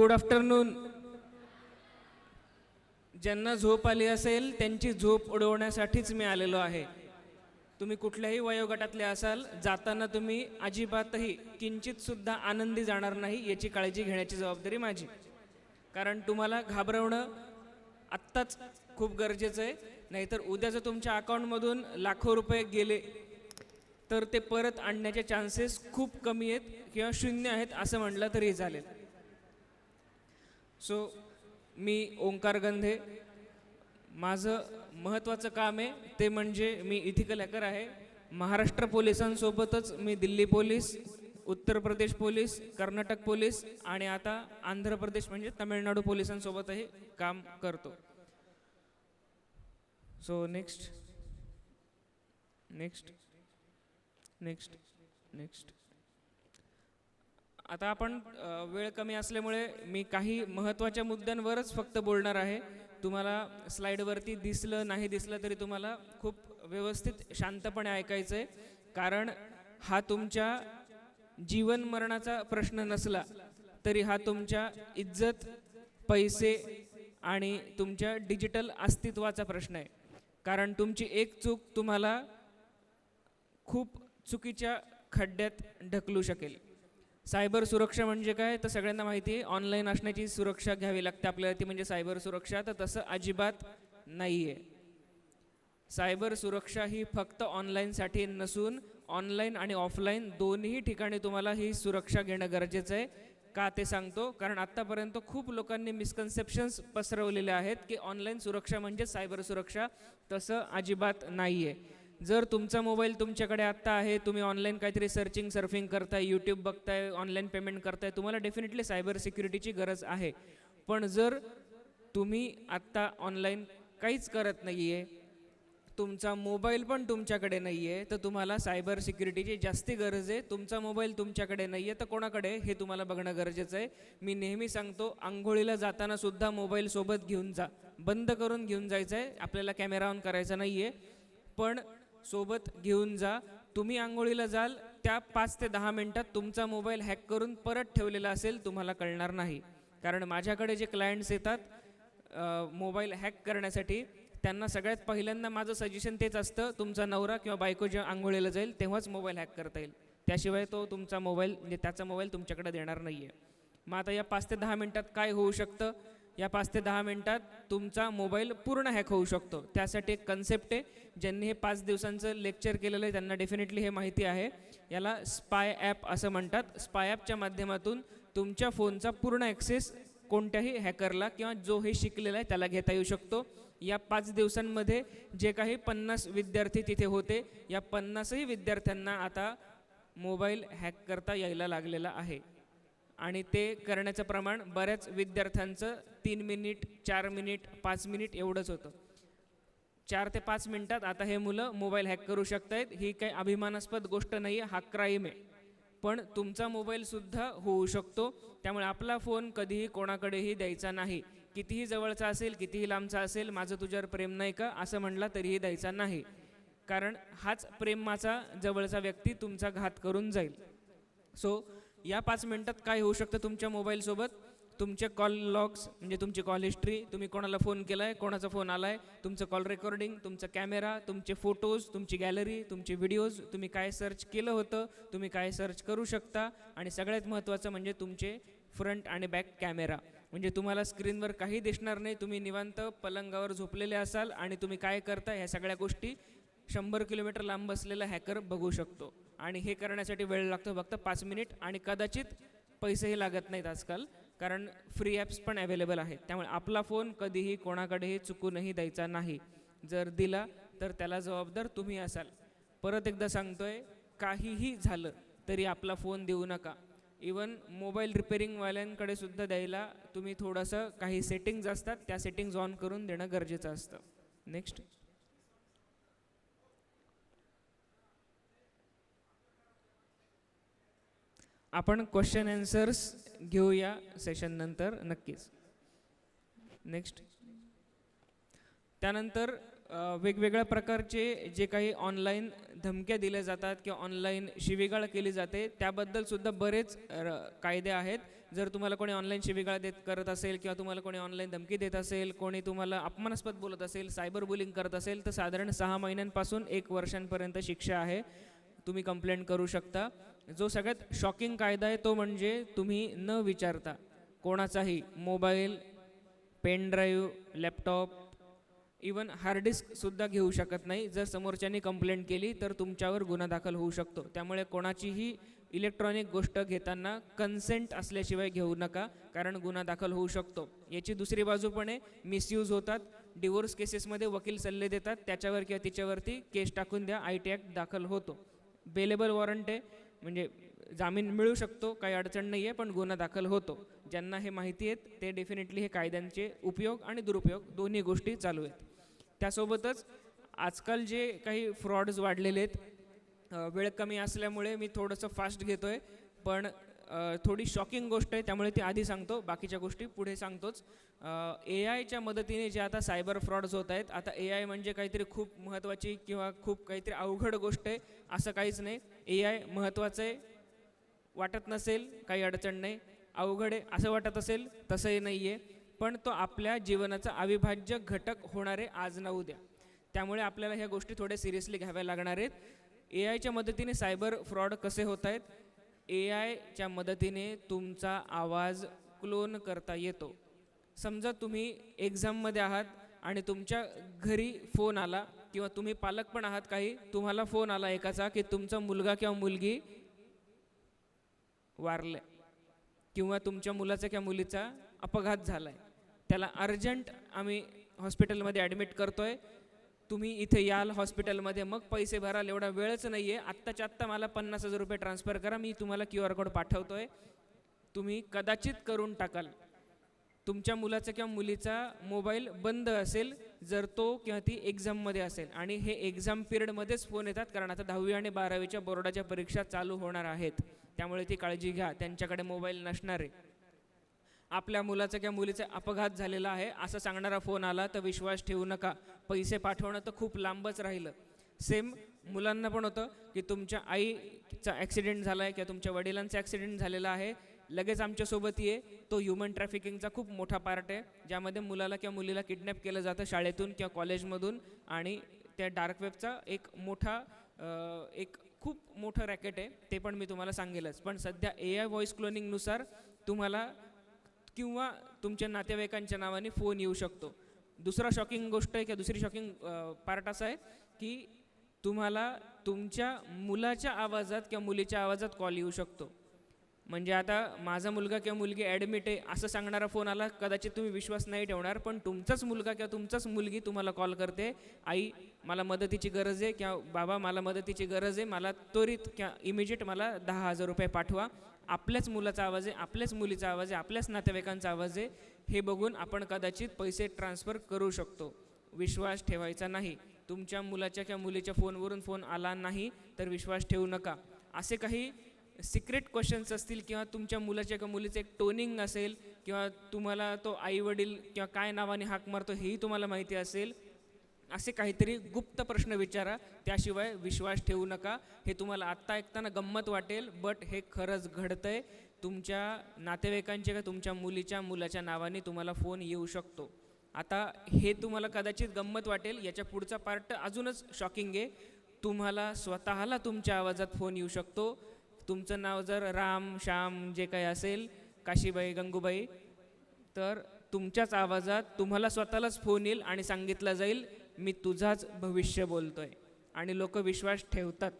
Good afternoon. ज्यांना झोप आली असेल त्यांची झोप उडवण्यासाठीच मी आलेलो आहे. तुम्ही कुठल्याही वयोगटातले असाल, जाताना तुम्ही अजिबातही किंचित सुद्धा आनंदी जाणार नाही याची काळजी घेण्याची जबाबदारी माझी. कारण तुम्हाला घाबरवणं आत्ताच खूप गरजेचं आहे, नाहीतर उद्या जर तुमच्या अकाउंटमधून लाखो रुपये गेले तर ते परत आणण्याचे चान्सेस खूप कमी आहेत किंवा शून्य आहेत असं म्हटलं तरी चालेल. सो मी ओंकार गंधे. माझं महत्त्वाचं काम आहे ते म्हणजे मी इथिकल हॅकर आहे. महाराष्ट्र पोलिसांसोबतच मी Delhi police, Uttar Pradesh police, Karnataka police आणि आता आंध्र प्रदेश म्हणजे तामिळनाडू पोलिसांसोबतही काम करतो. So next next next next आता आपण वेळ कमी असल्यामुळे मी काही महत्त्वाच्या मुद्द्यांवरच फक्त बोलणार आहे. तुम्हाला स्लाईडवरती दिसलं नाही दिसलं तरी तुम्हाला खूप व्यवस्थित शांतपणे ऐकायचं आहे. कारण हा तुमच्या जीवन मरणाचा प्रश्न नसला तरी हा तुमच्या इज्जत, पैसे आणि तुमच्या डिजिटल अस्तित्वाचा प्रश्न आहे. कारण तुमची एक चूक तुम्हाला खूप चुकीच्या खड्ड्यात ढकलू शकेल. सायबर सुरक्षा म्हणजे काय तर सगळ्यांना माहिती आहे. ऑनलाईन असण्याची सुरक्षा घ्यावी लागते आपल्याला, ती म्हणजे सायबर सुरक्षा. तर तसं अजिबात नाही आहे. सायबर सुरक्षा ही फक्त ऑनलाईनसाठी नसून ऑनलाईन आणि ऑफलाईन दोन्ही ठिकाणी तुम्हाला ही सुरक्षा घेणं गरजेचं आहे. का ते सांगतो, कारण आत्तापर्यंत खूप लोकांनी मिसकन्सेप्शन्स पसरवलेले आहेत की ऑनलाईन सुरक्षा म्हणजे सायबर सुरक्षा. तसं अजिबात नाही आहे. जर तुमचा मोबाईल तुमच्याकडे आत्ता आहे, तुम्ही ऑनलाईन काहीतरी सर्फिंग करताय, यूट्यूब बघताय, ऑनलाईन पेमेंट करताय, तुम्हाला डेफिनेटली सायबर सिक्युरिटीची गरज आहे. पण जर तुम्ही आत्ता ऑनलाईन काहीच करत नाही आहे, तुमचा मोबाईल पण तुमच्याकडे नाही आहे, तर तुम्हाला सायबर सिक्युरिटीची जास्ती गरज आहे. तुमचा मोबाईल तुमच्याकडे नाही आहे तर कोणाकडे हे तुम्हाला बघणं गरजेचं आहे. मी नेहमी सांगतो, आंघोळीला जाताना सुद्धा मोबाईल सोबत घेऊन जा. बंद करून घेऊन जायचं आहे, आपल्याला कॅमेरा ऑन करायचा नाही आहे, पण सोबत घेऊन जा. तुम्ही आंघोळीला जाल त्या 5 ते 10 मिनटात तुमचा मोबाईल हॅक करून परत ठेवलेला असेल, तुम्हाला कळणार नाही. कारण माझ्याकडे जे क्लायंट्स येतात मोबाईल हॅक करण्यासाठी, त्यांना सगळ्यात पहिल्यांदा माझं सजेशन तेच असतं, तुमचा नवरा किंवा बायको जेव्हा आंघोळीला जाईल तेव्हाच मोबाईल हॅक करता येईल, त्याशिवाय तो तुमचा मोबाईल म्हणजे त्याचा मोबाईल तुमच्याकडे देणार नाही आहे. मग आता या 5 ते 10 मिनटात काय होऊ शकतं? या 5 ते 10 मिनटात तुमचा मोबाईल पूर्ण हॅक होऊ शकतो. त्यासाठी एक कन्सेप्ट आहे. ज्यांनी हे 5 दिवसांचं लेक्चर केलेलं आहे त्यांना डेफिनेटली हे माहिती आहे. याला स्पाय ॲप असं म्हणतात. स्पाय ॲपच्या माध्यमातून तुमच्या फोनचा पूर्ण ॲक्सेस कोणत्याही हॅकरला किंवा जो हे शिकलेला आहे त्याला घेता येऊ शकतो. या 5 दिवसांमध्ये जे काही 50 विद्यार्थी तिथे होते, या 50ही विद्यार्थ्यांना आता मोबाईल हॅक करता यायला लागलेला आहे. आणि ते करण्याचं प्रमाण बऱ्याच विद्यार्थ्यांचं 3 मिनिट, 4 मिनिट, 5 मिनिट एवढंच होतं. 4 ते 5 मिनिटात आता हे मुलं मोबाईल हॅक करू शकत आहेत. ही काही अभिमानास्पद गोष्ट नाही आहे, हा क्राईम आहे. पण तुमचा मोबाईलसुद्धा होऊ शकतो. त्यामुळे आपला फोन कधीही कोणाकडेही द्यायचा नाही. कितीही जवळचा असेल, कितीही लांबचा असेल, माझं तुझ्यावर प्रेम नाही का असं म्हणला तरीही द्यायचा नाही. कारण हाच प्रेमाचा जवळचा व्यक्ती तुमचा घात करून जाईल. सो या 5 मिनिटात काय होऊ शकतं तुमच्या मोबाईलसोबत? तुमचे कॉल लॉग्स म्हणजे तुमची कॉल हिस्ट्री, तुम्ही कोणाला फोन केला आहे, कोणाचा फोन आला आहे, तुमचं कॉल रेकॉर्डिंग, तुमचा कॅमेरा, तुमचे फोटोज, तुमची गॅलरी, तुमचे व्हिडिओज, तुम्ही काय सर्च केलं होतं, तुम्ही काय सर्च करू शकता, आणि सगळ्यात महत्त्वाचं म्हणजे तुमचे फ्रंट आणि बॅक कॅमेरा. म्हणजे तुम्हाला स्क्रीनवर काही दिसणार नाही, तुम्ही निवांत पलंगावर झोपलेले असाल आणि तुम्ही काय करता ह्या सगळ्या गोष्टी 100 किलोमीटर लांब असलेला हॅकर बघू शकतो. आणि हे करण्यासाठी वेळ लागतो फक्त 5 मिनिट, आणि कदाचित पैसेही लागत नाहीत आजकाल, कारण फ्री ॲप्स पण अवेलेबल आहेत. त्यामुळे आपला फोन कधीही कोणाकडेही चुकूनही द्यायचा नाही. जर दिला तर त्याला जबाबदार तुम्ही असाल. परत एकदा सांगतोय, काहीही झालं तरी आपला फोन देऊ नका. इवन मोबाईल रिपेरिंगवाल्यांकडे सुद्धा द्यायला तुम्ही थोडंसं काही सेटिंग्ज असतात, त्या सेटिंग्ज ऑन करून देणं गरजेचं असतं. नेक्स्ट. आपण क्वेश्चन आन्सर्स घेऊया सेशन नंतर नक्कीच. नेक्स्ट. त्यानंतर वेगवेगळ्या प्रकारचे जे काही ऑनलाईन धमक्या दिल्या जातात किंवा ऑनलाईन शिवीगाळ केली जाते त्याबद्दल सुद्धा बरेच कायदे आहेत. जर तुम्हाला कोणी ऑनलाईन शिवीगाळ करत असेल किंवा तुम्हाला कोणी ऑनलाईन धमकी देत असेल, कोणी तुम्हाला अपमानास्पद बोलत असेल, सायबर बुलिंग करत असेल, तर साधारण 6 महिन्यांपासून 1 वर्षांपर्यंत शिक्षा आहे. तुम्ही कंप्लेंट करू शकता. जो सगळ्यात शॉकिंग कायदा आहे तो म्हणजे तुम्ही न विचारता कोणाचाही mobile, pen drive, laptop, even hard डिस्कसुद्धा घेऊ शकत नाही. जर समोरच्यानी कंप्लेंट केली तर तुमच्यावर गुन्हा दाखल होऊ शकतो. त्यामुळे कोणाचीही इलेक्ट्रॉनिक गोष्ट घेताना कन्सेंट असल्याशिवाय घेऊ नका, कारण गुन्हा दाखल होऊ शकतो. याची दुसरी बाजू पण आहे, मिसयूज होतात. डिवोर्स केसेसमध्ये वकील सल्ले देतात, त्याच्यावर किंवा तिच्यावरती केस टाकून द्या, IT ॲक्ट दाखल होतो. बेलेबल वॉरंट आहे, म्हणजे जामीन मिळू शकतो, काही अडचण नाही आहे, पण गुन्हा दाखल होतो. ज्यांना हे माहिती आहेत ते डेफिनेटली हे कायद्यांचे उपयोग आणि दुरुपयोग दोन्ही गोष्टी चालू आहेत. त्यासोबतच आजकाल जे काही फ्रॉड्स वाढलेले आहेत, वेळ कमी असल्यामुळे मी थोडंसं फास्ट घेतो आहे, पण थोडी शॉकिंग गोष्ट आहे, त्यामुळे ती आधी सांगतो, बाकीच्या गोष्टी पुढे सांगतोच. AI च्या मदतीने जे आता सायबर फ्रॉड्स होत आहेत, आता AI म्हणजे काहीतरी खूप महत्त्वाची किंवा खूप काहीतरी अवघड गोष्ट आहे असं काहीच नाही. AI महत्त्वाचं आहे वाटत नसेल काही अडचण नाही, अवघड आहे असं वाटत असेल तसंही नाही आहे, पण तो आपल्या जीवनाचा अविभाज्य घटक होणार आहे आज ना उद्या. त्यामुळे आपल्याला ह्या गोष्टी थोड्या सिरियसली घ्याव्या लागणार आहेत. AI च्या मदतीने सायबर फ्रॉड कसे होत आहेत? AI च्या मदतीने तुमचा आवाज क्लोन करता येतो. समजा तुम्ही एक्झाममध्ये आहात आणि तुमच्या घरी फोन आला, किंवा तुम्ही पालक पण आहात काही, तुम्हाला फोन आला एकाचा की तुमचा मुलगा किंवा मुलगी वारले, किंवा तुमच्या मुलाचा किंवा मुलीचा अपघात झाला आहे, त्याला अर्जंट आम्ही हॉस्पिटलमध्ये ॲडमिट करतो आहे, तुम्ही इथे याल हॉस्पिटलमध्ये, मग पैसे भराल, एवढा वेळच नाही आहे, आत्ताच्या आत्ता मला 50,000 रुपये ट्रान्सफर करा, मी तुम्हाला QR कोड पाठवतो आहे. तुम्ही कदाचित करून टाकाल. तुमच्या मुलाचा किंवा मुलीचा मोबाईल बंद असेल जर तो किंवा ती एक्झाममध्ये असेल, आणि हे एक्झाम पिरियडमध्येच फोन येतात, कारण आता 10वी आणि 12वीच्या बोर्डाच्या परीक्षा चालू होणार आहेत, त्यामुळे ती काळजी घ्या, त्यांच्याकडे मोबाईल नसणार आहे. आपल्या मुलाचा किंवा मुलीचा अपघात झालेला आहे असं सांगणारा फोन आला तर विश्वास ठेवू नका. पैसे पाठवणं तर खूप लांबच राहिलं. सेम मुलांना पण होतं की तुमच्या आईचा ॲक्सिडेंट झाला आहे किंवा तुमच्या वडिलांचा ॲक्सिडेंट झालेला आहे, लगेच आमच्यासोबत ये. तो ह्युमन ट्रॅफिकिंगचा खूप मोठा पार्ट आहे, ज्यामध्ये मुलाला किंवा मुलीला किडनॅप केलं जातं शाळेतून किंवा कॉलेजमधून, आणि त्या डार्क वेबचा एक खूप मोठं रॅकेट आहे, ते पण मी तुम्हाला सांगेलच. पण सध्या AI व्हॉइस क्लोनिंगनुसार तुम्हाला किंवा तुमच्या नातेवाईकांच्या नावाने फोन येऊ शकतो. दुसरा शॉकिंग गोष्ट आहे किंवा दुसरी शॉकिंग पार्ट असा आहे की तुम्हाला तुमच्या मुलाच्या आवाजात किंवा मुलीच्या आवाजात कॉल येऊ शकतो. म्हणजे आता माझा मुलगा किंवा मुलगी ॲडमिट आहे असं सांगणारा फोन आला, कदाचित तुम्ही विश्वास नाही ठेवणार, पण तुमचाच मुलगा किंवा तुमचाच मुलगी तुम्हाला कॉल करते, आई मला मदतीची गरज आहे, किंवा बाबा मला मदतीची गरज आहे, मला त्वरित किंवा इमिजिएट मला 10,000 रुपये पाठवा. आपल्याच मुलाचा आवाज आहे, आपल्याच मुलीचा आवाज आहे, आपल्याच नातेवाईकांचा आवाज आहे, हे बघून आपण कदाचित पैसे ट्रान्सफर करू शकतो. विश्वास ठेवायचा नाही. तुमच्या मुलाच्या किंवा मुलीच्या फोनवरून फोन आला नाही तर विश्वास ठेवू नका. असे काही सिक्रेट क्वेश्चन्स असतील किंवा तुमच्या मुलाच्या किंवा मुलीचं एक टोनिंग असेल, किंवा तुम्हाला तो आईवडील किंवा काय नावाने हाक मारतो हेही तुम्हाला माहिती असेल, असे काहीतरी गुप्त प्रश्न विचारा, त्याशिवाय विश्वास ठेवू नका. हे तुम्हाला आत्ता ऐकताना गंमत वाटेल, बट हे खरंच घडतंय. तुमच्या नातेवाईकांच्या किंवा तुमच्या मुलीच्या मुलाच्या नावाने तुम्हाला फोन येऊ शकतो. आता हे तुम्हाला कदाचित गंमत वाटेल, याच्या पुढचा पार्ट अजूनच शॉकिंग आहे. तुम्हाला स्वतःला तुमच्या आवाजात फोन येऊ शकतो. तुमचं नाव जर राम, श्याम जे काही असेल, काशीबाई, गंगूबाई, तर तुमच्याच आवाजात तुम्हाला स्वतःलाच फोन येईल आणि सांगितलं जाईल मी तुझाच भविष्य बोलतोय, आणि लोक विश्वास ठेवतात.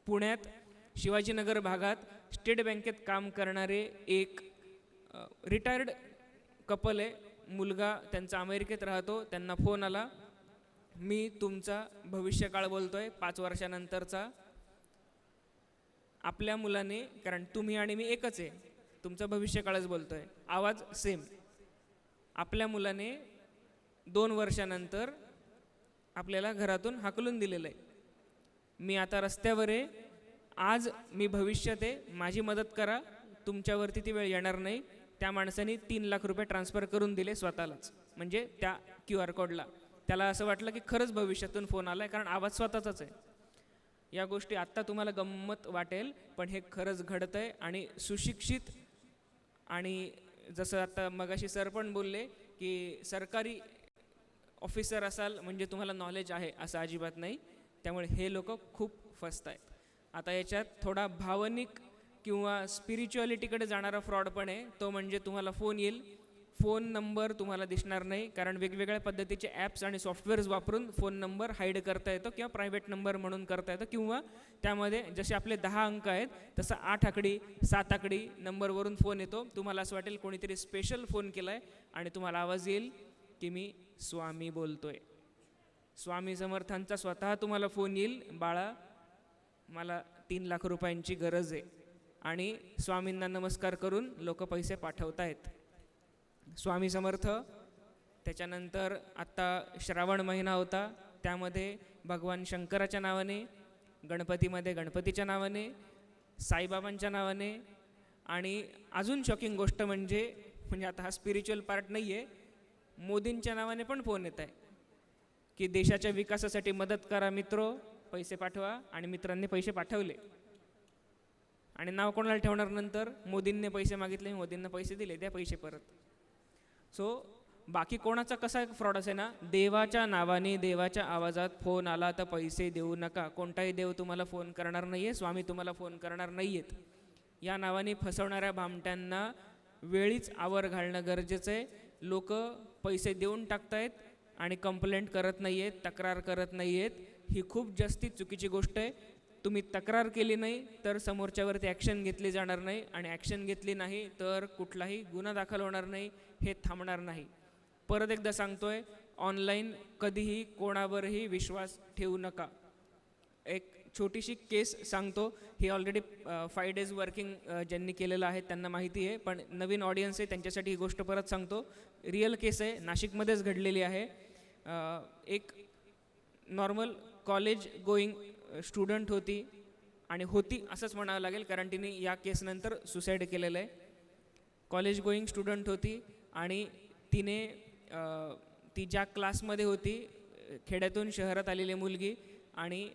पुण्यात शिवाजीनगर भागात स्टेट बँकेत काम करणारे एक रिटायर्ड कपल आहे. मुलगा त्यांचा अमेरिकेत राहतो. त्यांना फोन आला, मी तुमचा भविष्यकाळ बोलतोय 5 वर्षानंतरचा. आपल्या मुलाने, कारण तुम्ही आणि मी एकच आहे, तुमचा भविष्यकाळच बोलतोय, आवाज सेम. आपल्या मुलाने 2 वर्षानंतर आपल्याला घरातून हाकलून दिलेलं आहे. मी आता रस्त्यावर आहे, आज मी भविष्यात आहे, माझी मदत करा, तुमच्यावरती ती वेळ येणार नाही. त्या माणसाने 3 लाख रुपये ट्रान्सफर करून दिले स्वतःलाच, म्हणजे त्या QR कोडला. त्याला असं वाटलं की खरंच भविष्यातून फोन आला आहे, कारण आवाज स्वतःचाच आहे. या गोष्टी आत्ता तुम्हाला गंमत वाटेल, पण हे खरंच घडतं आहे. आणि सुशिक्षित आणि जसं आता मगाशी सर पण बोलले की सरकारी ऑफिसर असाल म्हणजे तुम्हाला नॉलेज आहे असं अजिबात नाही. त्यामुळे हे लोक खूप फसत आहेत. आता याच्यात थोडा भावनिक किंवा स्पिरिच्युअलिटीकडे जाणारा फ्रॉड पण आहे. तो म्हणजे तुम्हाला फोन येईल, फोन नंबर तुम्हाला दिसणार नाही, कारण वेगवेगळ्या पद्धतीचे ॲप्स आणि सॉफ्टवेअर्स वापरून फोन नंबर हाईड करता येतो किंवा प्रायव्हेट नंबर म्हणून करता येतो, किंवा त्यामध्ये जसे आपले 10 अंक आहेत तसं 8 आकडी 7 आकडी नंबरवरून फोन येतो. तुम्हाला असं वाटेल कोणीतरी स्पेशल फोन केला आहे आणि तुम्हाला आवाज येईल की मी स्वामी बोलतोय. स्वामी समर्थांचा स्वतः तुम्हाला फोन येईल, बाळा मला 3 लाख रुपयांची गरज आहे, आणि स्वामींना नमस्कार करून लोक पैसे पाठवतायत. स्वामी समर्थ. त्याच्यानंतर आत्ता श्रावण महिना होता, त्यामध्ये भगवान शंकराच्या नावाने, गणपतीमध्ये गणपतीच्या नावाने, साईबाबांच्या नावाने, आणि अजून शॉकिंग गोष्ट म्हणजे आता हा स्पिरिच्युअल पार्ट नाही आहे, मोदींच्या नावाने पण फोन येत आहे की देशाच्या विकासासाठी मदत करा मित्रो, पैसे पाठवा. आणि मित्रांनी पैसे पाठवले आणि नाव कोणाला ठेवणार नंतर? मोदींनी पैसे मागितले, मोदींना पैसे दिले, द्या पैसे परत. सो बाकी कोणाचा कसा फ्रॉड असे ना, देवाच्या नावाने देवाच्या आवाजात फोन आला तर पैसे देऊ नका. कोणताही देव तुम्हाला फोन करणार नाही आहे, स्वामी तुम्हाला फोन करणार नाही आहेत. या नावाने फसवणाऱ्या भामट्यांना वेळीच आवर घालणं गरजेचं आहे. लोक पैसे देऊन टाकतायत आणि कंप्लेंट करत नाही आहेत, तक्रार करत नाही आहेत. ही खूप जास्ती चुकीची गोष्ट आहे. तुम्ही तक्रार केली नाही तर समोरच्यावरती ॲक्शन घेतली जाणार नाही, आणि ॲक्शन घेतली नाही तर कुठलाही गुन्हा दाखल होणार नाही, हे थांबणार नाही. परत एकदा सांगतोय, ऑनलाईन कधीही कोणावरही विश्वास ठेवू नका. एक छोटीशी केस सांगतो, ही ऑलरेडी 5 days वर्किंग ज्यांनी केलेलं आहे त्यांना माहिती आहे, पण नवीन ऑडियन्स आहे त्यांच्यासाठी ही गोष्ट परत सांगतो. रिअल केस आहे, नाशिकमध्येच घडलेली आहे. एक नॉर्मल कॉलेज गोईंग स्टुडंट होती, आणि होती असंच म्हणावं लागेल कारण तिने या केसनंतर सुसाईड केलेलं आहे. कॉलेज गोईंग स्टुडंट होती आणि तिने ती ज्या क्लासमध्ये होती, खेड्यातून शहरात आलेली मुलगी, आणि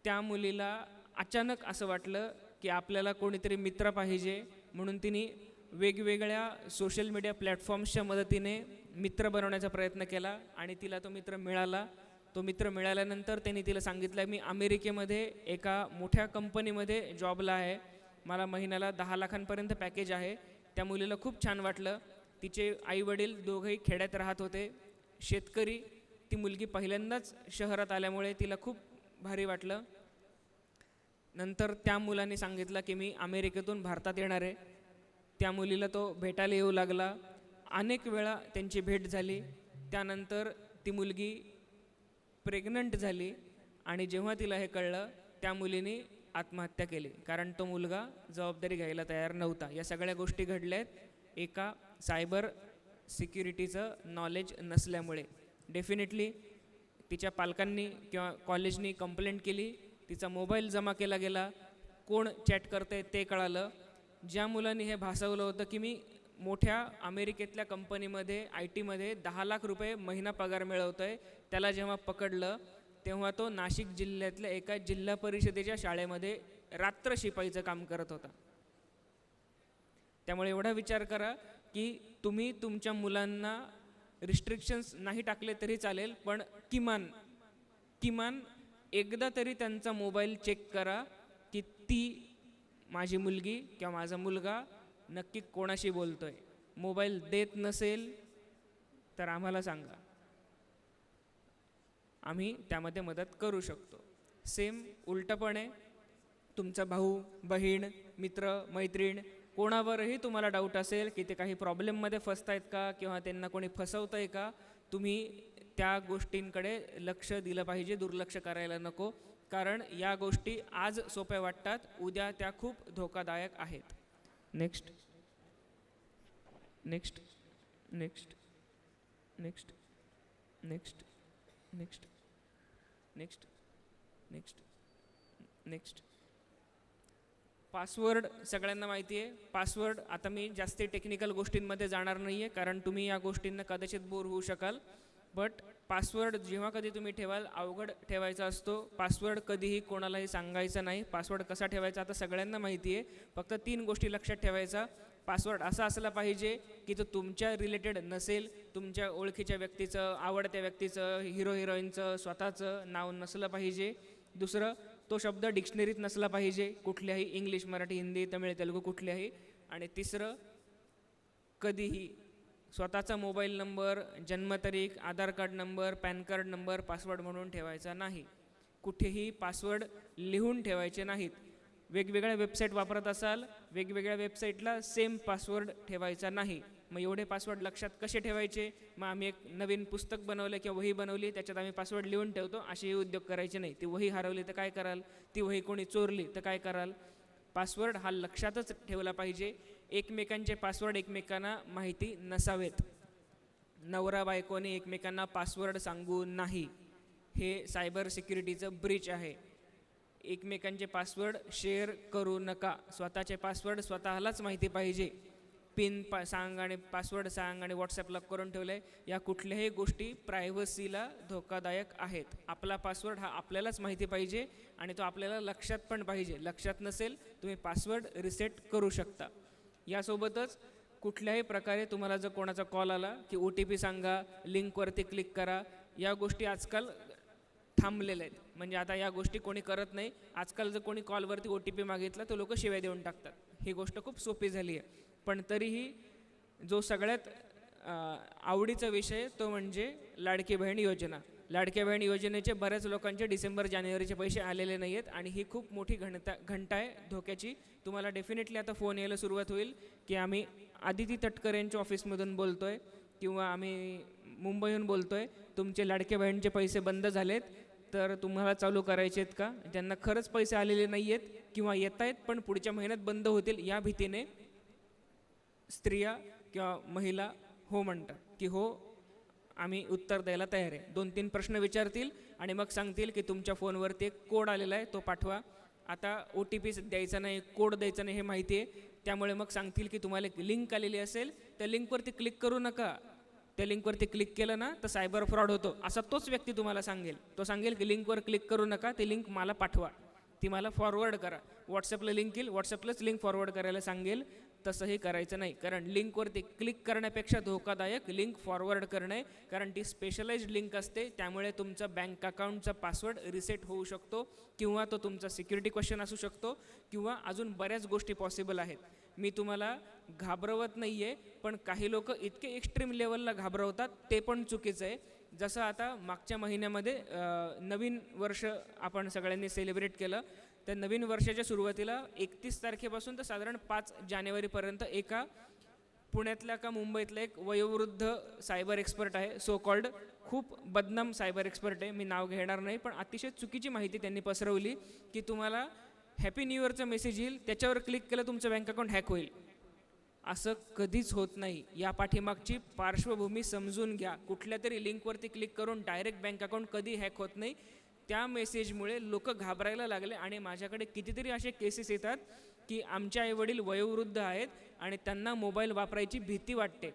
त्या मुलीला अचानक असं वाटलं की आपल्याला कोणीतरी मित्र पाहिजे, म्हणून तिने वेगवेगळ्या सोशल मीडिया प्लॅटफॉर्म्सच्या मदतीने मित्र बनवण्याचा प्रयत्न केला, आणि तिला तो मित्र मिळाला. तो मित्र मिळाल्यानंतर त्यांनी तिला सांगितलं, मी अमेरिकेमध्ये एका मोठ्या कंपनीमध्ये जॉबला आहे, मला महिन्याला 10 लाखांपर्यंत पॅकेज आहे. त्या मुलीला खूप छान वाटलं. तिचे आईवडील दोघंही खेड्यात राहत होते, शेतकरी. ती मुलगी पहिल्यांदाच शहरात आल्यामुळे तिला खूप भारी वाटलं. नंतर त्या मुलाने सांगितलं की मी अमेरिकेतून भारतात येणार आहे. त्या मुलीला तो भेटायला येऊ लागला. अनेक वेळा त्यांची भेट झाली. त्यानंतर ती मुलगी प्रेग्नंट झाली, आणि जेव्हा तिला हे कळलं त्या मुलीने आत्महत्या केली, कारण तो मुलगा जबाबदारी घ्यायला तयार नव्हता. या सगळ्या गोष्टी घडल्या आहेत एका सायबर सिक्युरिटीचं नॉलेज नसल्यामुळे. डेफिनेटली तिच्या पालकांनी किंवा कॉलेजनी कंप्लेंट केली, तिचा मोबाईल जमा केला गेला, कोण चॅट करतंय ते कळालं. ज्या मुलांनी हे भासवलं होतं की मी मोठ्या अमेरिकेतल्या कंपनीमध्ये IT मध्ये 10 लाख रुपये महिना पगार मिळवतो आहे, त्याला जेव्हा पकडलं तेव्हा तो नाशिक जिल्ह्यातल्या एका जिल्हा परिषदेच्या शाळेमध्ये रात्र शिपाईचं काम करत होता. त्यामुळे एवढा विचार करा की तुम्ही तुमच्या मुलांना रिस्ट्रिक्शन्स नाही टाकले तरी चालेल, पण किमान एकदा तरी त्यांचा मोबाईल चेक करा की ती माझी मुलगी किंवा माझा मुलगा नक्की कोणाशी बोलतोय. मोबाईल देत नसेल तर आम्हाला सांगा, आम्ही त्यामध्ये मदत करू शकतो. सेम उलटपणे तुमचा भाऊ, बहीण, मित्र, मैत्रीण कोणावरही तुम्हाला डाऊट असेल की ते काही प्रॉब्लेममध्ये फसतायत का किंवा त्यांना कोणी फसवतं आहे का, तुम्ही त्या गोष्टींकडे लक्ष दिलं पाहिजे, दुर्लक्ष करायला नको. कारण या गोष्टी आज सोप्या वाटतात, उद्या त्या खूप धोकादायक आहेत. Next next next next next next next next next password सगळ्यांना माहिती आहे. पासवर्ड आता मी जास्ती टेक्निकल गोष्टींमध्ये जाणार नाही आहे, कारण तुम्ही या गोष्टींना कदाचित बोर होऊ शकाल. बट पासवर्ड जेव्हा कधी तुम्ही ठेवाल, अवघड ठेवायचा असतो. पासवर्ड कधीही कोणालाही सांगायचा नाही. पासवर्ड कसा ठेवायचा आता सगळ्यांना माहिती आहे. फक्त 3 गोष्टी लक्षात ठेवायचा. पासवर्ड असा असला पाहिजे की तो तुमच्या रिलेटेड नसेल, तुमच्या ओळखीच्या व्यक्तीचं, आवडत्या व्यक्तीचं, हिरो हिरोईनचं स्वतःचं नाव नसलं पाहिजे. दुसरं, तो शब्द डिक्शनरीत नसला पाहिजे कुठल्याही, इंग्लिश, मराठी, हिंदी, तमिळ, तेलुगू कुठल्याही. आणि तिसरं, कधीही स्वतःचा मोबाईल नंबर, जन्मतारीख, Aadhaar card number, PAN card number password म्हणून ठेवायचा नाही. कुठेही पासवर्ड लिहून ठेवायचे नाहीत. वेगवेगळ्या वेबसाईट वापरत असाल, वेगवेगळ्या वेबसाईटला सेम पासवर्ड ठेवायचा नाही. मग एवढे पासवर्ड लक्षात कसे ठेवायचे? मग आम्ही एक नवीन पुस्तक बनवलं किंवा वही बनवली, त्याच्यात आम्ही पासवर्ड लिहून ठेवतो, असेही उद्योग करायचे नाही. ती वही हरवली तर काय कराल? ती वही कोणी चोरली तर काय कराल? पासवर्ड हा लक्षातच ठेवला पाहिजे. एकमेकांचे पासवर्ड एकमेकांना माहिती नसावेत. नवरा बायकोने एकमेकांना पासवर्ड सांगू नाही, हे सायबर सिक्युरिटीचं ब्रीच आहे. एकमेकांचे पासवर्ड शेअर करू नका. स्वतःचे पासवर्ड स्वतःलाच माहिती पाहिजे. पिन सांग आणि पासवर्ड सांग आणि व्हॉट्सॲप लॉक करून ठेवलं आहे, या कुठल्याही गोष्टी प्रायव्हसीला धोकादायक आहेत. आपला पासवर्ड हा आपल्यालाच माहिती पाहिजे आणि तो आपल्याला लक्षात पण पाहिजे. लक्षात नसेल, तुम्ही पासवर्ड रिसेट करू शकता. यासोबतच कुठल्याही प्रकारे तुम्हाला जर कोणाचा कॉल आला की OTP सांगा, लिंकवरती क्लिक करा, या गोष्टी आजकाल थांबलेल्या आहेत. म्हणजे आता या गोष्टी कोणी करत नाही. आजकाल जर कोणी कॉलवरती OTP मागितला तर लोक शिव्या देऊन टाकतात. ही गोष्ट खूप सोपी झाली आहे. पण तरीही जो सगळ्यात आवडीचा विषय तो म्हणजे लाडकी बहीण योजना. लाडक्या बहीण योजनेचे बऱ्याच लोकांचे डिसेंबर जानेवारीचे पैसे आलेले नाही आहेत आणि ही खूप मोठी घंटा आहे धोक्याची. तुम्हाला डेफिनेटली आता फोन यायला सुरुवात होईल की आम्ही आदिती तटकर यांच्या ऑफिसमधून बोलतो आहे किंवा आम्ही मुंबईहून बोलतो आहे, तुमचे लाडक्या बहिणीचे पैसे बंद झालेत तर तुम्हाला चालू करायचे आहेत का? ज्यांना खरंच पैसे आलेले नाही आहेत किंवा येत आहेत पण पुढच्या महिन्यात बंद होतील, या भीतीने स्त्रिया किंवा महिला हो म्हणतात की हो आम्ही उत्तर द्यायला तयार आहे. 2-3 प्रश्न विचारतील आणि मग सांगतील की तुमच्या फोनवरती एक कोड आलेला आहे, तो पाठवा. आता OTP द्यायचा नाही, कोड द्यायचा नाही हे माहिती आहे, त्यामुळे मग सांगतील की तुम्हाला एक लिंक आलेली असेल, त्या लिंकवरती क्लिक करू नका. त्या लिंकवरती क्लिक केलं ना तर सायबर फ्रॉड होतो, असा तोच व्यक्ती तुम्हाला सांगेल. तो सांगेल की लिंकवर क्लिक करू नका, ती लिंक मला पाठवा, ती मला फॉरवर्ड करा. व्हॉट्सअपला लिंक येईल, व्हॉट्सअपलाच लिंक फॉरवर्ड करायला सांगेल. तसंही करायचं नाही, कारण लिंकवरती क्लिक करण्यापेक्षा धोकादायक लिंक फॉरवर्ड करणे, कारण ती स्पेशलाइज्ड लिंक असते. त्यामुळे तुमचा बँक अकाउंटचा पासवर्ड रिसेट होऊ शकतो किंवा तो तुमचा सिक्युरिटी क्वेश्चन असू शकतो किंवा अजून बऱ्याच गोष्टी पॉसिबल आहेत. मी तुम्हाला घाबरवत नाही आहे, पण काही लोक इतके एक्स्ट्रीम लेवलला घाबरवतात, ते पण चुकीचं आहे. जसं आता मागच्या महिन्यामध्ये नवीन वर्ष आपण सगळ्यांनी सेलिब्रेट केलं. त्या नवीन वर्षाच्या सुरुवातीला 31 तारखेपासून तर साधारण 5 जानेवारीपर्यंत एका पुण्यातल्या का मुंबईतला एक वयोवृद्ध सायबर एक्सपर्ट आहे, सो कॉल्ड खूप बदनाम सायबर एक्सपर्ट आहे, मी नाव घेणार नाही, पण अतिशय चुकीची माहिती त्यांनी पसरवली की तुम्हाला हॅपी न्यू इयरचा मेसेज येईल, त्याच्यावर क्लिक केलं तुमचं बँक अकाउंट हॅक होईल. असं कधीच होत नाही. या पाठीमागची पार्श्वभूमी समजून घ्या. कुठल्या तरी लिंकवरती क्लिक करून डायरेक्ट बँक अकाउंट कधी हॅक होत नाही. त्या मेसेजमुळे लोक घाबरायला लागले आणि माझ्याकडे कितीतरी असे केसेस येतात की आमचे आईवडील वयोवृद्ध आहेत आणि त्यांना मोबाईल वापरायची भीती वाटते.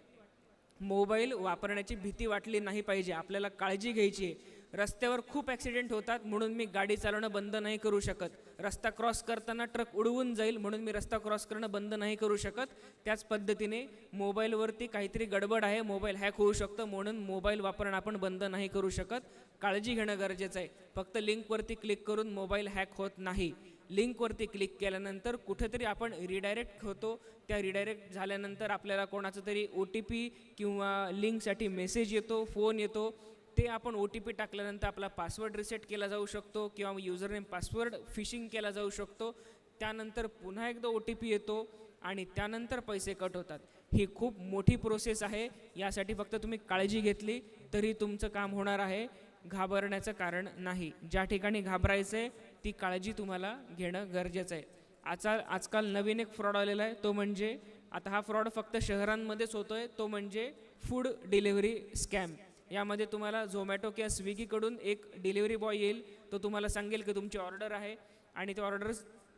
मोबाईल वापरण्याची भीती वाटली नाही पाहिजे, आपल्याला काळजी घ्यायची आहे. रस्त्यावर खूप ॲक्सिडेंट होतात म्हणून मी गाडी चालवणं बंद नाही करू शकत. रस्ता क्रॉस करताना ट्रक उडवून जाईल म्हणून मी रस्ता क्रॉस करणं बंद नाही करू शकत. त्याच पद्धतीने मोबाईलवरती काहीतरी गडबड आहे, मोबाईल हॅक होऊ शकतं म्हणून मोबाईल वापरणं आपण बंद नाही करू शकत. काळजी घेणं गरजेचं आहे. फक्त लिंकवरती क्लिक करून मोबाईल हॅक होत नाही. लिंकवरती क्लिक केल्यानंतर कुठेतरी आपण रिडायरेक्ट होतो. त्या रिडायरेक्ट झाल्यानंतर आपल्याला कोणाचं तरी OTP किंवा लिंकसाठी मेसेज येतो, फोन येतो. ते आपण OTP टाकल्यानंतर आपला पासवर्ड रिसेट केला जाऊ शकतो किंवा युजरनेम पासवर्ड फिशिंग केला जाऊ शकतो. त्यानंतर पुन्हा एकदा OTP येतो आणि त्यानंतर पैसे कट होतात. ही खूप मोठी प्रोसेस आहे. यासाठी फक्त तुम्ही काळजी घेतली तरी तुमचं काम होणार आहे. घाबरण्याचं कारण नाही. ज्या ठिकाणी घाबरायचं आहे ती काळजी तुम्हाला घेणं गरजेचं आहे. आजकाल नवीन एक फ्रॉड आलेला आहे, तो म्हणजे आता हा फ्रॉड फक्त शहरांमध्येच होतो आहे, तो म्हणजे फूड डिलिव्हरी स्कॅम. यामध्ये तुम्हाला झोमॅटो किंवा स्विगीकडून एक डिलिव्हरी बॉय येईल, तो तुम्हाला सांगेल की तुमची ऑर्डर आहे आणि ती ऑर्डर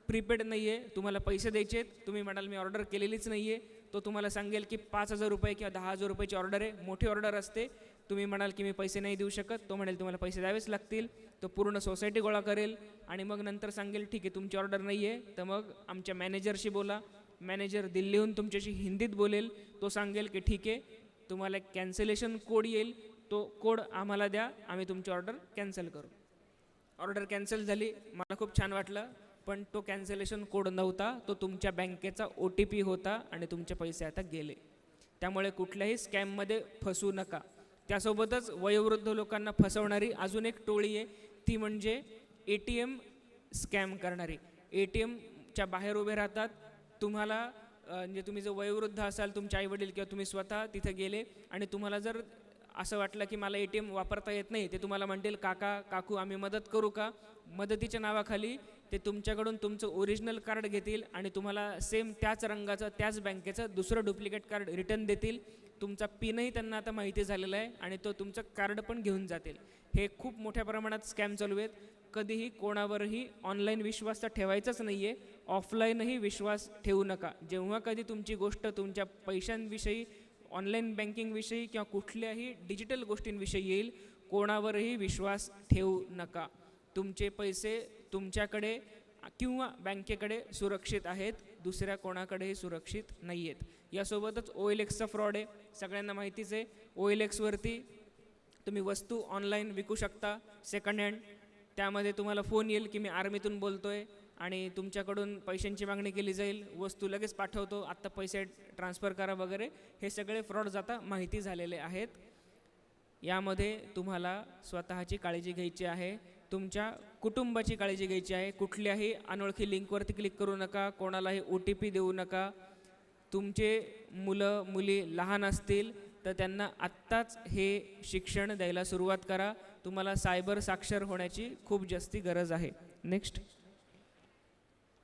प्रीपेड नाही आहे, तुम्हाला पैसे द्यायचे आहेत. तुम्ही म्हणाल मी ऑर्डर केलेलीच नाही आहे. तो तुम्हाला सांगेल की 5,000 रुपये किंवा 10,000 रुपयाची ऑर्डर आहे, मोठी ऑर्डर असते. तुम्ही म्हणाल की मी पैसे नाही देऊ शकत, तो म्हणेल तुम्हाला पैसे द्यावेच लागतील. तो पूर्ण सोसायटी गोळा करेल आणि मग नंतर सांगेल ठीक आहे तुमची ऑर्डर नाही आहे तर मग आमच्या मॅनेजरशी बोला. मॅनेजर दिल्लीहून तुमच्याशी हिंदीत बोलेल. तो सांगेल की ठीक आहे, तुम्हाला एक कॅन्सलेशन कोड येईल, तो कोड आम्हाला द्या, आम्ही तुमची ऑर्डर कॅन्सल करू. ऑर्डर कॅन्सल झाली, मला खूप छान वाटलं, पण तो कॅन्सलेशन कोड नव्हता, तो तुमच्या बँकेचा OTP होता आणि तुमचे पैसे आता गेले. त्यामुळे कुठल्याही स्कॅममध्ये फसू नका. त्यासोबतच वयोवृद्ध लोकांना फसवणारी अजून एक टोळी आहे, ती म्हणजे ATM स्कॅम करणारी. ATMच्या बाहेर उभे राहतात. तुम्हाला म्हणजे तुम्ही जर वयोवृद्ध असाल, तुमचे आईवडील किंवा तुम्ही स्वतः तिथे गेले आणि तुम्हाला जर असं वाटलं की मला ATM वापरता येत नाही, ते तुम्हाला म्हणतील काका काकू आम्ही मदत करू का. मदतीच्या नावाखाली ते तुमच्याकडून तुमचं ओरिजिनल कार्ड घेतील आणि तुम्हाला सेम त्याच रंगाचं त्याच बँकेचं दुसरं डुप्लिकेट कार्ड रिटर्न देतील. तुमचा पिनही त्यांना आता माहिती झालेला आहे आणि तो तुमचं कार्ड पण घेऊन जातील. हे खूप मोठ्या प्रमाणात स्कॅम चालू आहेत. कधीही कोणावरही ऑनलाईन विश्वास तर ठेवायचाच नाही आहे, ऑफलाईनही विश्वास ठेवू नका. जेव्हा कधी तुमची गोष्ट तुमच्या पैशांविषयी, ऑनलाईन बँकिंगविषयी किंवा कुठल्याही डिजिटल गोष्टींविषयी येईल, कोणावरही विश्वास ठेवू नका. तुमचे पैसे तुमच्याकडे किंवा बँकेकडे सुरक्षित आहेत, दुसऱ्या कोणाकडेही सुरक्षित नाही आहेत. यासोबतच OLXचा फ्रॉड आहे, सगळ्यांना माहितीच आहे. OLXवरती तुम्ही वस्तू ऑनलाईन विकू शकता सेकंड हँड. त्यामध्ये तुम्हाला फोन येईल की मी आर्मीतून बोलतो आहे आणि तुमच्याकडून पैशांची मागणी केली जाईल, वस्तू लगेच पाठवतो, आत्ता पैसे ट्रान्सफर करा वगैरे. हे सगळे फ्रॉड्स आता माहिती झालेले आहेत. यामध्ये तुम्हाला स्वतःची काळजी घ्यायची आहे, तुमच्या कुटुंबाची काळजी घ्यायची आहे. कुठल्याही अनोळखी लिंकवरती क्लिक करू नका, कोणालाही OTP देऊ नका. तुमचे मुलं मुली लहान असतील तर त्यांना आत्ताच हे शिक्षण द्यायला सुरुवात करा. तुम्हाला सायबर साक्षर होण्याची खूप जास्ती गरज आहे. Next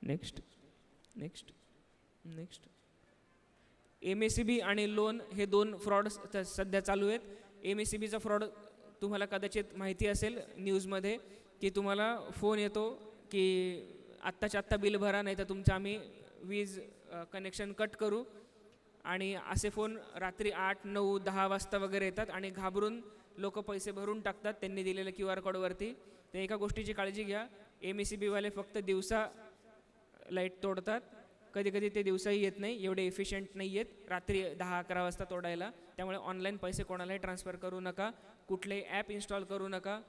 next next next MSCB आणि लोन हे 2 फ्रॉड सध्या चालू आहेत. MSCBचा फ्रॉड तुम्हाला कदाचित माहिती असेल न्यूजमध्ये, की तुम्हाला फोन येतो की आत्ताच्या आत्ता बिल भरा, नाही तर तुमचं आम्ही वीज कनेक्शन कट करू. आणि असे फोन रात्री 8, 9, 10 वाजता वगैरे येतात आणि घाबरून लोक पैसे भरून टाकतात त्यांनी दिलेल्या QR कोडवरती. तर एका गोष्टीची काळजी घ्या, MSCBवाले फक्त दिवसा लाईट तोडतात, कधी कधी ते दिवसाही येत नाही, एवढे एफिशियंट नाही आहेत रात्री 10-11 वाजता तोडायला. त्यामुळे ऑनलाईन पैसे कोणालाही ट्रान्सफर करू नका, कुठलेही ॲप इन्स्टॉल करू नका.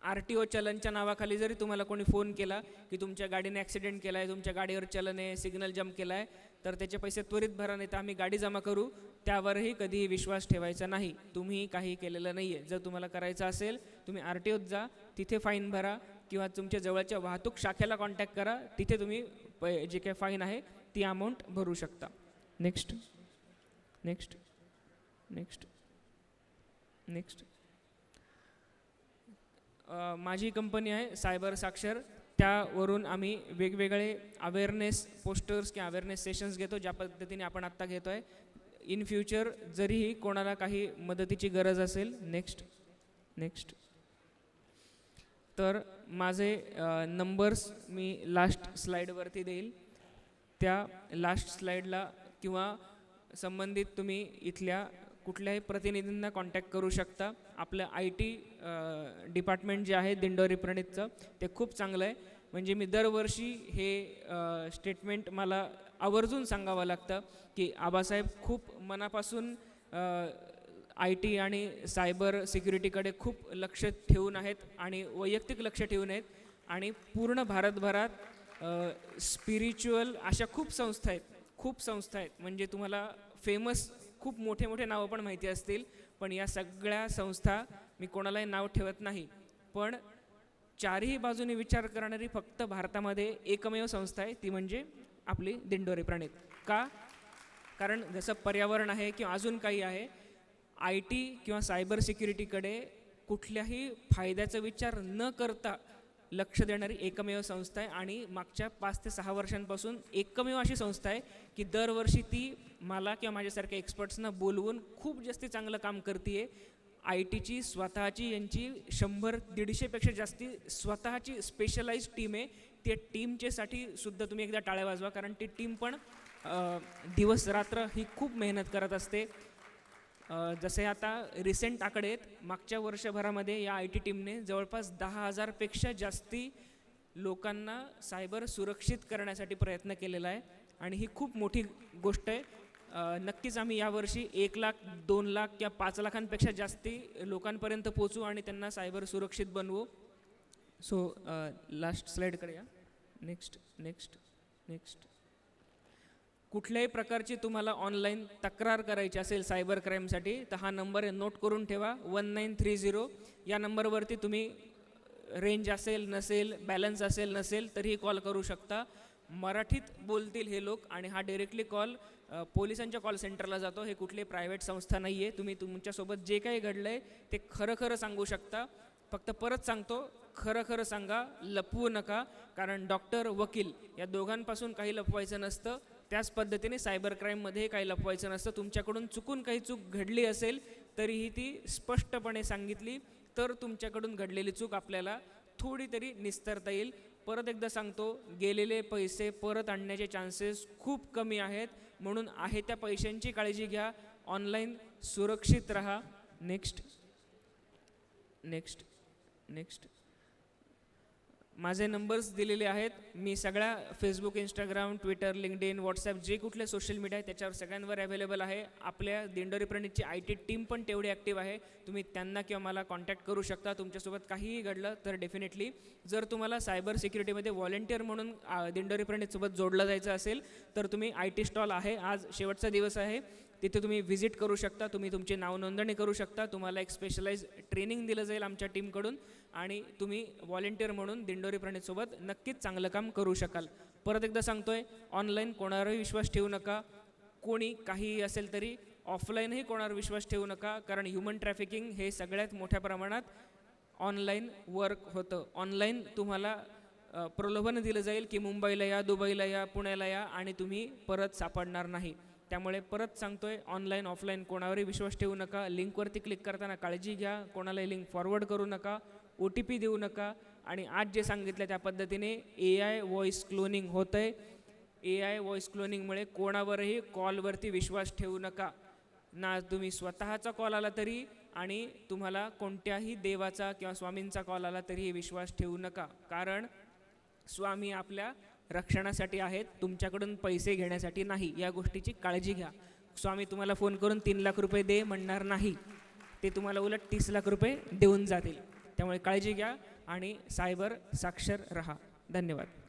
RTO चलनच्या नावाखाली जरी तुम्हाला कोणी फोन केला की तुमच्या गाडीने ॲक्सिडेंट केला आहे, तुमच्या गाडीवर चलन आहे, सिग्नल जम्प केला आहे, तर त्याचे पैसे त्वरित भरा, नाही तर आम्ही गाडी जमा करू. त्यावरही कधीही विश्वास ठेवायचा नाही. तुम्ही काही केलेलं नाही आहे. जर तुम्हाला करायचं असेल तुम्ही RTOत जा, तिथे फाईन भरा किंवा तुमच्या जवळच्या वाहतूक शाखेला कॉन्टॅक्ट करा, तिथे तुम्ही जे काही फाईन आहे ती अमाऊंट भरू शकता. नेक्स्ट नेक्स्ट नेक्स्ट नेक्स्ट माझी कंपनी आहे सायबर साक्षर. त्यावरून आम्ही वेगवेगळे अवेअरनेस पोस्टर्स किंवा अवेअरनेस सेशन्स घेतो, ज्या पद्धतीने आपण आत्ता घेतो आहे. इन फ्युचर जरीही कोणाला काही मदतीची गरज असेल, नेक्स्ट नेक्स्ट तर माझे नंबर्स मी लास्ट स्लाईडवरती देईल. त्या लास्ट स्लाईडला किंवा संबंधित तुम्ही इथल्या कुठल्याही प्रतिनिधींना कॉन्टॅक्ट करू शकता. आपलं IT डिपार्टमेंट जे आहे दिंडोरी प्रणितचं, ते खूप चांगलं आहे. म्हणजे मी दरवर्षी हे स्टेटमेंट मला आवर्जून सांगावं लागतं की आबासाहेब खूप मनापासून IT आणि सायबर सिक्युरिटीकडे खूप लक्ष ठेवून आहेत आणि वैयक्तिक लक्ष ठेवून आहेत. आणि पूर्ण भारतभरात स्पिरिच्युअल अशा खूप संस्था आहेत. म्हणजे तुम्हाला फेमस खूप मोठे मोठे नावं पण माहिती असतील, पण या सगळ्या संस्था मी कोणालाही नाव ठेवत नाही, पण चारही बाजूने विचार करणारी फक्त भारतामध्ये एकमेव संस्था आहे, ती म्हणजे आपली दिंडोरी प्रणित. का? कारण जसं पर्यावरण आहे किंवा अजून काही आहे, IT किंवा सायबर सिक्युरिटीकडे कुठल्याही फायद्याचा विचार न करता लक्ष देणारी एकमेव संस्था आहे. आणि मागच्या 5 ते 6 वर्षांपासून एकमेव अशी संस्था आहे की दरवर्षी ती मला किंवा माझ्यासारख्या एक्सपर्ट्सना बोलवून खूप जास्ती चांगलं काम करते आहे. ITची स्वतःची यांची 100-150पेक्षा जास्ती स्वतःची स्पेशलाइज टीम आहे. त्या टीमच्यासाठी सुद्धा तुम्ही एकदा टाळ्या वाजवा, कारण ती टीम पण दिवस रात्र ही खूप मेहनत करत असते. जसे आता रिसेंट आकडे आहेत, मागच्या वर्षभरामध्ये या IT टीमने जवळपास 10,000पेक्षा जास्ती लोकांना सायबर सुरक्षित करण्यासाठी प्रयत्न केलेला आहे. आणि ही खूप मोठी गोष्ट आहे. नक्कीच आम्ही यावर्षी 1 लाख 2 लाख किंवा 5 लाखांपेक्षा जास्ती लोकांपर्यंत पोचू आणि त्यांना सायबर सुरक्षित बनवू. सो लास्ट स्लाईडकडे या. नेक्स्ट. कुठल्याही प्रकारची तुम्हाला ऑनलाईन तक्रार करायची असेल सायबर क्राईमसाठी तर हा नंबर आहे, नोट करून ठेवा, 1930. या नंबरवरती तुम्ही रेंज असेल नसेल, बॅलन्स असेल नसेल तरीही कॉल करू शकता. मराठीत बोलतील हे लोक आणि हा डायरेक्टली कॉल पोलिसांच्या कॉल सेंटरला जातो. हे कुठली प्रायव्हेट संस्था नाही आहे. तुम्ही तुमच्यासोबत जे काही घडलं आहे ते खरं सांगू शकता. फक्त परत सांगतो, खरं सांगा, लपवू नका. कारण डॉक्टर वकील या दोघांपासून काही लपवायचं नसतं. त्याच पद्धतीने सायबर क्राईममध्ये काही लपवायचं नसतं. तुमच्याकडून चुकून काही चूक घडली असेल तरीही ती स्पष्टपणे सांगितली तर तुमच्याकडून घडलेली चूक आपल्याला थोडी तरी निस्तरता येईल. परत एकदा सांगतो, गेलेले पैसे परत आणण्याचे चान्सेस खूप कमी आहेत. म्हणून आहे त्या पैशांची काळजी घ्या. ऑनलाईन सुरक्षित राहा. नेक्स्ट. माझे नंबर्स दिलेले आहेत. मी सगळ्या Facebook, Instagram, Twitter, LinkedIn, WhatsApp जे कुठले सोशल मीडिया आहे त्याच्यावर सगळ्यांवर अवेलेबल आहे. आपल्या दिंडोरी प्रणितची IT टीम पण तेवढी ॲक्टिव्ह आहे. तुम्ही त्यांना किंवा मला कॉन्टॅक्ट करू शकता तुमच्यासोबत काहीही घडलं तर. डेफिनेटली जर तुम्हाला सायबर सिक्युरिटीमध्ये व्हॉलेंटियर म्हणून दिंडोरी प्रणितसोबत जोडलं जायचं असेल तर तुम्ही IT स्टॉल आहे, आज शेवटचा दिवस आहे, तिथे तुम्ही व्हिजिट करू शकता. तुम्ही तुमची नाव नोंदणी करू शकता. तुम्हाला एक स्पेशलाइज ट्रेनिंग दिलं जाईल आमच्या टीमकडून आणि तुम्ही व्हॉलेंटियर म्हणून दिंडोरी प्रणितसोबत नक्कीच चांगलं काम करू शकाल. परत एकदा सांगतोय, ऑनलाईन कोणावरही विश्वास ठेवू नका. कोणी काहीही असेल तरी ऑफलाईनही कोणावर विश्वास ठेवू नका. कारण ह्युमन ट्रॅफिकिंग हे सगळ्यात मोठ्या प्रमाणात ऑनलाईन वर्क होतं. ऑनलाईन तुम्हाला प्रलोभन दिलं जाईल की मुंबईला या, दुबईला या, पुण्याला या आणि तुम्ही परत सापडणार नाही. त्यामुळे परत सांगतोय, ऑनलाईन ऑफलाईन कोणावरही विश्वास ठेवू नका. लिंकवरती क्लिक करताना काळजी घ्या. कोणालाही लिंक फॉरवर्ड करू नका. OTP देऊ नका. आणि आज जे सांगितलं त्या पद्धतीने AI व्हॉईस क्लोनिंग होतं आहे. AI व्हॉईस क्लोनिंगमुळे कोणावरही कॉलवरती विश्वास ठेवू नका. ना तुम्ही स्वतःचा कॉल आला तरी आणि तुम्हाला कोणत्याही देवाचा किंवा स्वामींचा कॉल आला तरीही विश्वास ठेवू नका. कारण स्वामी आपल्या रक्षणासाठी आहेत, तुमच्याकडून पैसे घेण्यासाठी नाही. या गोष्टीची काळजी घ्या. स्वामी तुम्हाला फोन करून 3 लाख रुपये दे म्हणणार नाही. ते तुम्हाला उलट 30 लाख रुपये देऊन जातील. त्यामुळे काळजी घ्या आणि सायबर साक्षर रहा. धन्यवाद.